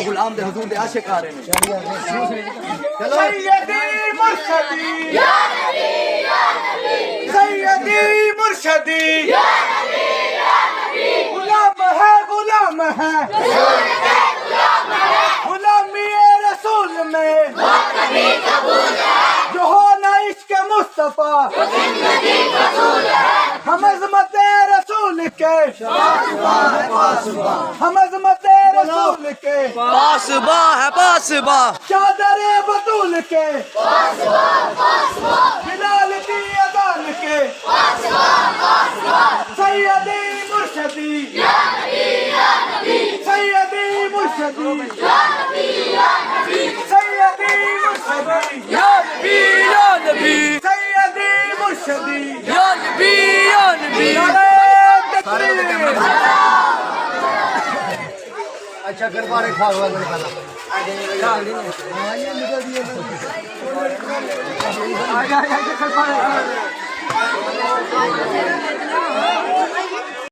غلام دے حضور دے عاشق آ رہے ہیں. سیدی مرشدی یا نبی یا نبی سیدی مرشدی یا نبی یا نبی غلام ہے غلامی رسول میں وہ کبھی قبول ہے جو ہو نہ عشق مصطفیٰ وہ زندگی فضول ہے ہم عظمت رسول کے ہم عظمت رسول کے پاسبا ہے پاسبا چادر بطول کے بلال کی اذان کے سیدی مرشدی یا نبی یا نبی سیدی مرشدی یا نبی یا نبی سیدی مرشدی یا نبی یا نبی سیدی مرشدی یا نبی یا نبی. اچھا پھر بارے کھا ہوا میرے پہلا